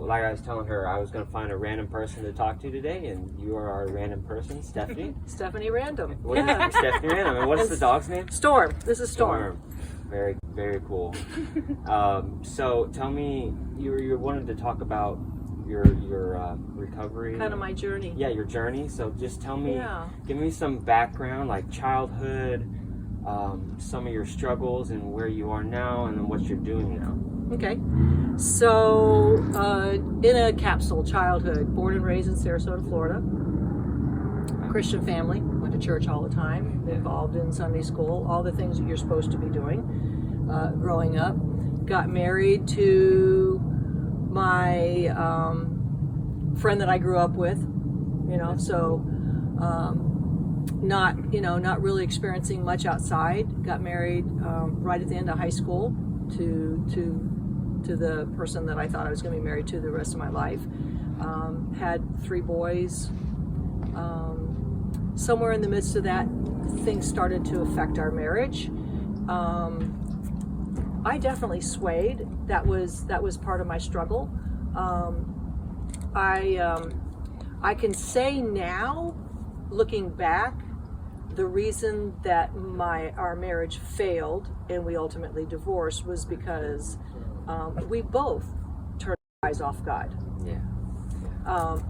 like I was telling her, I was going to find a random person to talk to today, and you are our random person, Stephanie. Stephanie Random. Stephanie Random. And what's the dog's name? Storm. This is Storm. Very, very cool. So tell me, you wanted to talk about your recovery. Kind of my journey. Yeah, your journey. So just tell me, Yeah. give me some background, like childhood, some of your struggles and where you are now, and then what you're doing now. Okay. So, in a capsule childhood, born and raised in Sarasota, Florida. Christian family, went to church all the time, involved in Sunday school, all the things that you're supposed to be doing growing up. Got married to my friend that I grew up with, so not really experiencing much outside. Got married right at the end of high school to the person that I thought I was going to be married to the rest of my life. Had 3 boys. Somewhere in the midst of that, things started to affect our marriage. I definitely swayed. That was part of my struggle. I can say now, looking back, the reason that our marriage failed and we ultimately divorced was because we both turned our eyes off God. Yeah.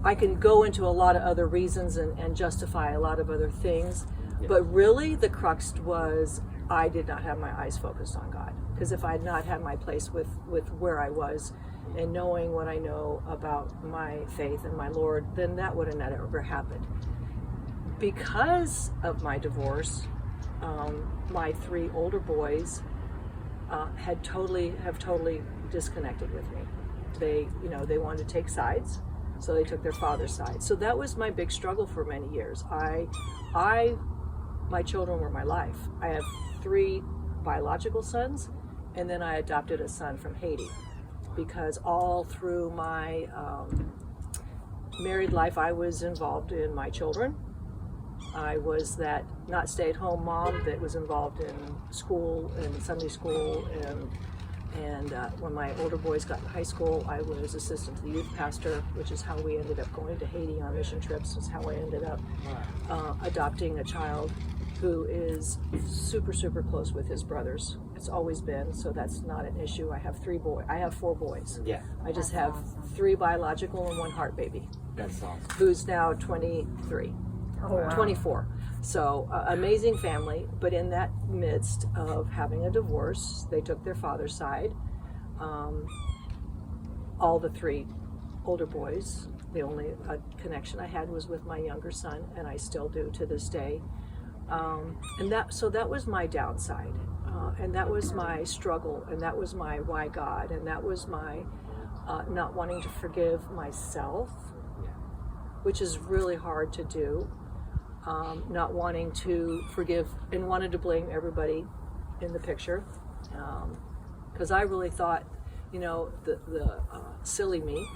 I can go into a lot of other reasons and justify a lot of other things, Yeah. but really the crux was I did not have my eyes focused on God. Because if I had not had my place with where I was and knowing what I know about my faith and my Lord, then that would have never happened. Because of my divorce, my 3 older boys have totally disconnected with me. They wanted to take sides, so they took their father's side. So that was my big struggle for many years. My children were my life. I have 3 biological sons, and then I adopted a son from Haiti, because all through my married life, I was involved in my children. I was that not stay-at-home mom that was involved in school and Sunday school, and when my older boys got to high school, I was assistant to the youth pastor, which is how we ended up going to Haiti on mission trips. Is how I ended up adopting a child who is super, super close with his brothers. It's always been, so that's not an issue. I have 4 boys. Yeah. I just have 3 biological and 1 heart baby, That's awesome. who's now 23. Oh, wow. 24. So amazing family, but in that midst of having a divorce, they took their father's side. All the 3 older boys, the only connection I had was with my younger son, and I still do to this day. So that was my downside, and that was my struggle, and that was my why God, and that was my not wanting to forgive myself, which is really hard to do. Not wanting to forgive and wanted to blame everybody in the picture, because I really thought, the silly me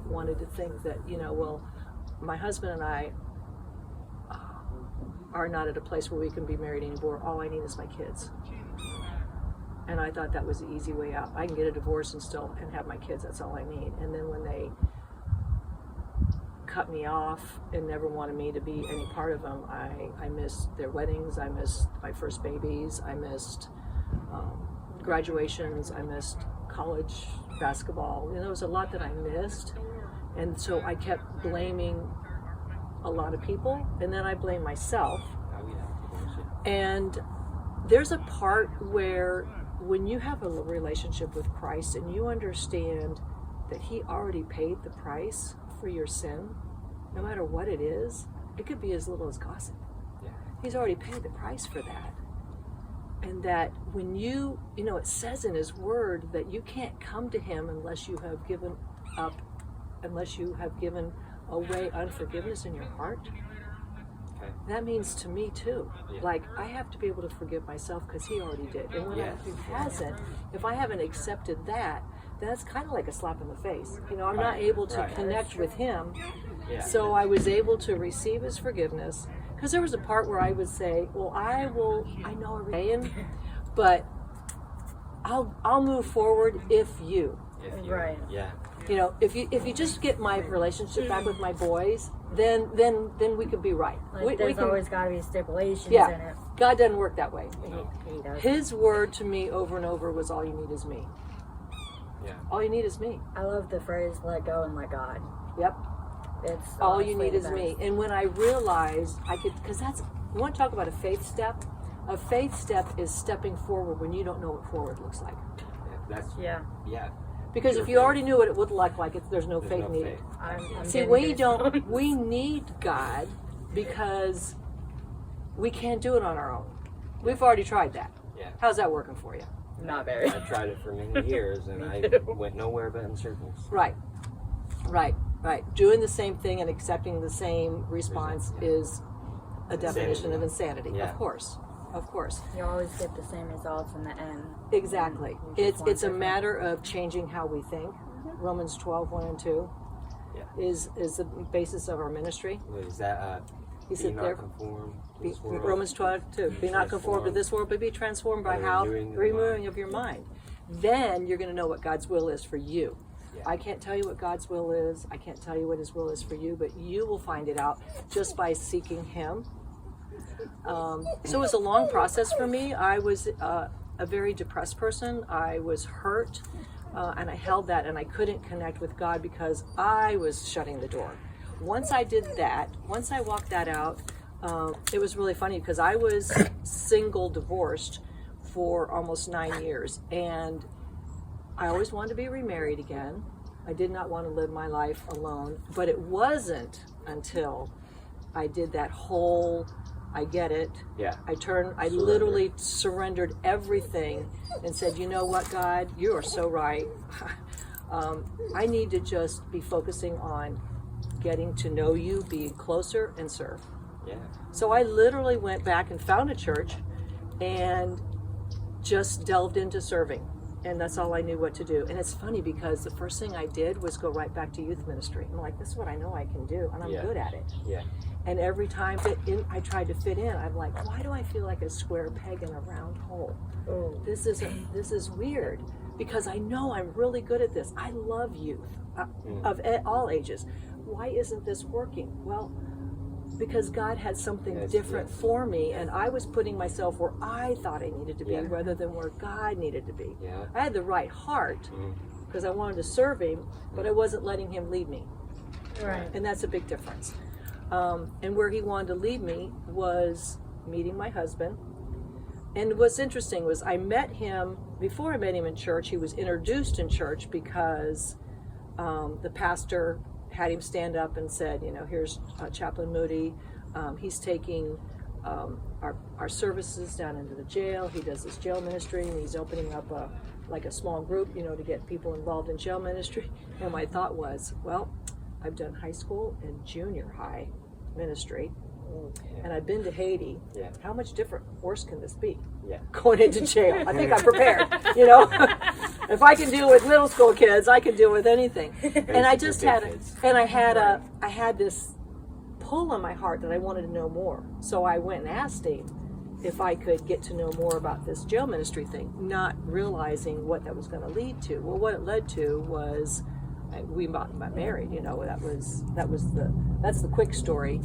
wanted to think that, well, my husband and I are not at a place where we can be married anymore. All I need is my kids. And I thought that was the easy way out. I can get a divorce and have my kids. That's all I need. And then when they cut me off and never wanted me to be any part of them, I missed their weddings. I missed my first babies. I missed graduations. I missed college basketball. There was a lot that I missed. And so I kept blaming a lot of people, and then I blame myself. And there's a part where when you have a relationship with Christ and you understand that He already paid the price for your sin, no matter what it is, it could be as little as gossip. Yeah. He's already paid the price for that. And that when it says in His Word that you can't come to Him unless you have given up, unless you have given away unforgiveness in your heart. Okay. That means to me too. Yeah. Like, I have to be able to forgive myself because He already did. And when if I haven't accepted that, that's kind of like a slap in the face. I'm not able to connect with Him. Yeah. So I was able to receive His forgiveness, because there was a part where I would say, well, I know everything, but I'll move forward if you. If you, Right. Yeah. You know, if you just get my relationship back with my boys, then we could be right. Like, there's can, always got to be stipulations yeah, in it. God doesn't work that way. He does. His word to me over and over was, all you need is me. Yeah. All you need is me. I love the phrase "let go and let God." Yep. It's All you honestly need the is best. me. And when I realized I could, because that's, you want to talk about a faith step? A faith step is stepping forward when you don't know what forward looks like. That's Yeah, yeah. Because Pure if you already faith. knew what it would look like, there's no There's faith no needed. faith. I'm See, getting we goosebumps. don't, we need God because we can't do it on our own. We've already tried that. Yeah. How's that working for you? Not very. I tried it for many years, and I went nowhere but in circles. Right. Doing the same thing and accepting the same response Yeah. is a definition Insanity. of insanity. Yeah. Of course. You always get the same results in the end. Exactly. You just want It's a different. matter of changing how we think. Romans 12, 1 and 2 Yeah. is the basis of our ministry. What is that? He Be said not there, conformed to this world. Romans 12, 2. Be not conformed to this world, but be transformed by By the how? renewing of the Renewing mind. of your mind. Then you're going to know what God's will is for you. Yeah. I can't tell you what God's will is. I can't tell you what His will is for you, but you will find it out just by seeking Him. So it was a long process for me. I was a very depressed person. I was hurt, and I held that, and I couldn't connect with God because I was shutting the door. Once I did that, once I walked that out, it was really funny because I was single, divorced for almost 9 years, and I always wanted to be remarried again. I did not want to live my life alone, but it wasn't until I did that whole, I get it. Yeah. I Surrender. literally surrendered everything and said, you know what, God, you are so right. I need to just be focusing on getting to know you, being closer, and serve. Yeah. So I literally went back and found a church and just delved into serving. And that's all I knew what to do. And it's funny because the first thing I did was go right back to youth ministry. I'm like, this is what I know I can do, and I'm Yeah. good at it. Yeah. And every time I tried to fit in, I'm like, why do I feel like a square peg in a round hole? Oh. This is weird because I know I'm really good at this. I love youth of all ages. Why isn't this working? Well, because God had something Yes, different yes. for me, and I was putting myself where I thought I needed to be Yeah. rather than where God needed to be. Yeah. I had the right heart Mhm. because I wanted to serve Him, but I wasn't letting Him lead me. Right. And that's a big difference. And where He wanted to lead me was meeting my husband. And what's interesting was I met him, before I met him in church, he was introduced in church because the pastor had him stand up and said, you know, here's Chaplain Moody. He's taking our services down into the jail. He does this jail ministry, and he's opening up a small group, you know, to get people involved in jail ministry. And my thought was, well, I've done high school and junior high ministry, and I've been to Haiti. Yeah. How much worse can this be? Yeah. Going into jail. I think I'm prepared, you know. If I can deal with middle school kids, I can deal with anything. And I just Big had, kids. and I had this pull in my heart that I wanted to know more. So I went and asked him if I could get to know more about this jail ministry thing, not realizing what that was going to lead to. Well, what it led to was we got married. You know, that's the quick story.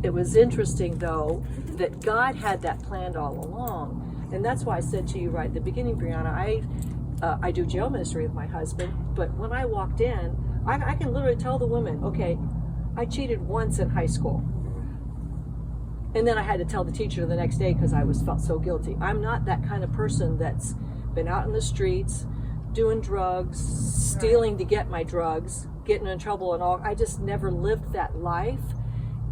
It was interesting though that God had that planned all along, and that's why I said to you right at the beginning, Brianna, I do jail ministry with my husband, but when I walked in, I can literally tell the women, okay, I cheated once in high school. And then I had to tell the teacher the next day because I felt so guilty. I'm not that kind of person that's been out in the streets, doing drugs, stealing to get my drugs, getting in trouble and all. I just never lived that life.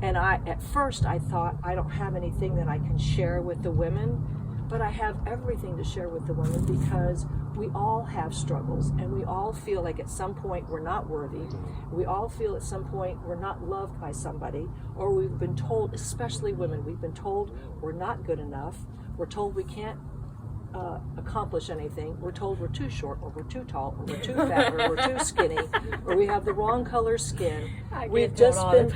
And at first I thought, I don't have anything that I can share with the women, but I have everything to share with the women because we all have struggles, and we all feel like at some point we're not worthy. We all feel at some point we're not loved by somebody, or we've been told, especially women, we've been told we're not good enough. We're told we can't accomplish anything. We're told we're too short, or we're too tall, or we're too fat, or we're too skinny, or we have the wrong color skin. We've just been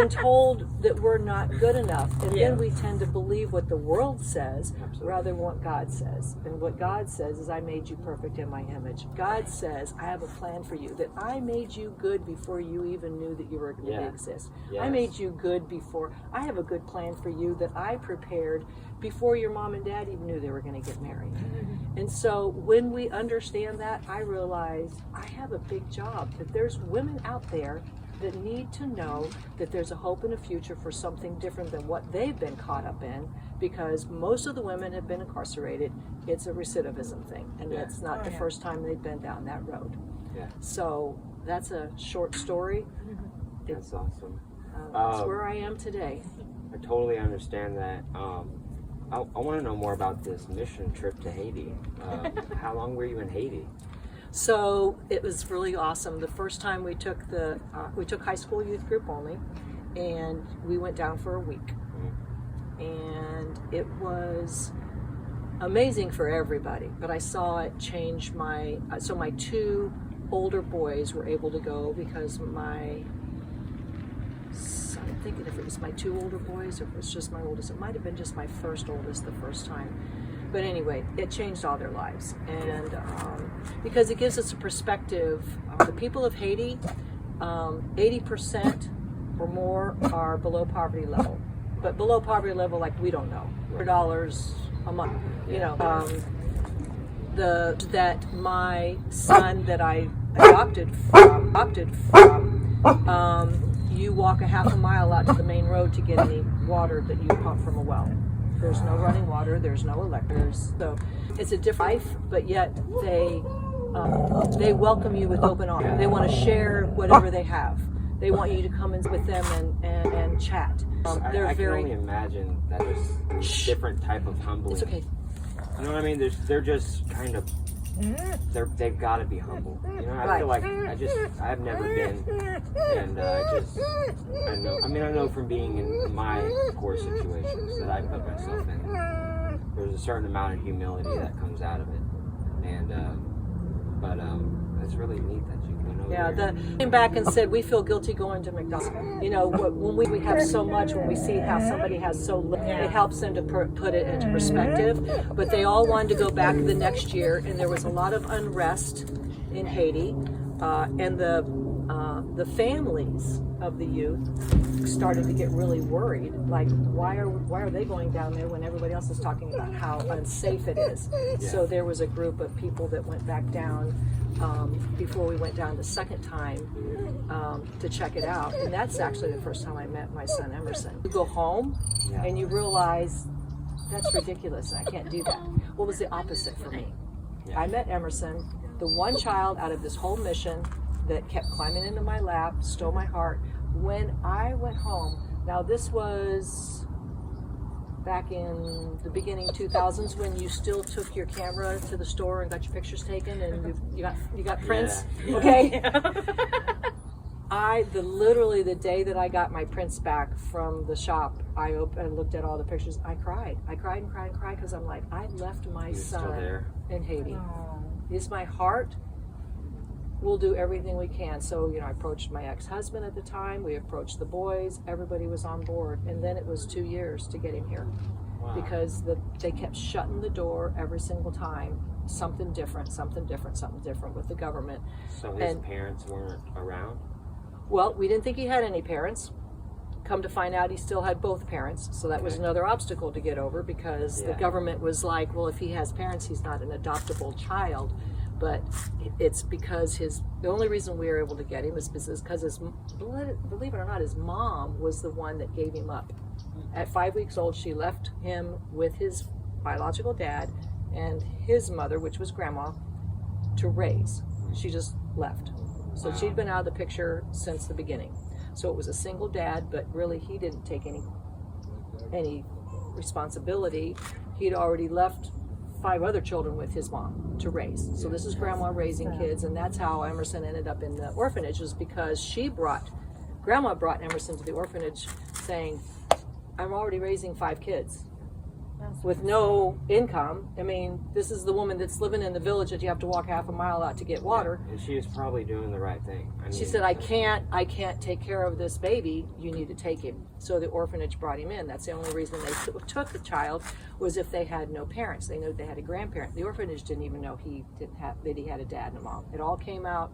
told that we're not good enough, and then we tend to believe what the world says rather than what God says. And what God says is, I made you perfect in my image. God says, I have a plan for you, that I made you good before you even knew that you were going to exist. I made you good before. I have a good plan for you that I prepared before your mom and dad even knew they were going to get married. And so when we understand that, I realize I have a big job, that there's women out there that need to know that there's a hope and a future for something different than what they've been caught up in, because most of the women have been incarcerated. It's a recidivism thing, and that's not the first time they've been down that road. So that's a short story. That's awesome. That's where I am today. I totally understand that. I want to know more about this mission trip to Haiti. How long were you in Haiti? So it was really awesome. The first time we took high school youth group only, and we went down for a week. And it was amazing for everybody, but I saw it change my 2 older boys were able to go because I'm thinking if it was my 2 older boys or if it was just my oldest. It might have been just my first oldest the first time. But anyway, it changed all their lives. And because it gives us a perspective. The people of Haiti, 80% or more are below poverty level. But below poverty level, like, we don't know. $100 a month, you know. That my son that I adopted from, you walk a half a mile out to the main road to get any water that you pump from a well. There's no running water, there's no electric. So it's a different life, but yet they welcome you with open arms. They want to share whatever they have. They want you to come in with them and chat. I can only imagine that there's different type of humbling. It's okay. You know what I mean? They're just kind of, they've got to be humble. You know, I feel like I've never been, and I know from being in my poor situations that I put myself in, there's a certain amount of humility that comes out of it, and but it's really neat that you can know. Came back and said, we feel guilty going to McDonald's. You know, when we have so much, when we see how somebody has so little, it helps them to put it into perspective. But they all wanted to go back the next year, and there was a lot of unrest in Haiti, and the families of the youth started to get really worried. Like, why are they going down there when everybody else is talking about how unsafe it is? So there was a group of people that went back down before we went down the second time to check it out. And that's actually the first time I met my son Emerson. You go home and you realize that's ridiculous, and I can't do that. What was the opposite for me? I met Emerson, the one child out of this whole mission that kept climbing into my lap, stole my heart. When I went home, now this was back in the beginning 2000s when you still took your camera to the store and got your pictures taken, and you got prints, okay? Literally the day that I got my prints back from the shop, I looked at all the pictures. I cried because I'm like, I left my son in Haiti. Is my heart. We'll do everything we can. So, you know, I approached my ex-husband at the time. We approached the boys. Everybody was on board. And then it was 2 years to get him here. Wow. Because they kept shutting the door every single time. Something different with the government. So his parents weren't around? Well, we didn't think he had any parents. Come to find out, he still had both parents. So that was another obstacle to get over, because the government was like, well, if he has parents, he's not an adoptable child. But it's because the only reason we were able to get him was because believe it or not, his mom was the one that gave him up. At 5 weeks old, she left him with his biological dad and his mother, which was grandma, to raise. She just left. So she'd been out of the picture since the beginning. So it was a single dad, but really he didn't take any responsibility. He'd already left 5 other children with his mom to raise. So this is grandma raising kids, and that's how Emerson ended up in the orphanage, was because grandma brought Emerson to the orphanage saying, I'm already raising 5 kids. with no income. I mean, this is the woman that's living in the village that you have to walk half a mile out to get water. And she was probably doing the right thing. I mean, She said, I can't take care of this baby. You need to take him. So the orphanage brought him in. That's the only reason they took the child, was if they had no parents. They knew they had a grandparent. The orphanage didn't even know that he had a dad and a mom. It all came out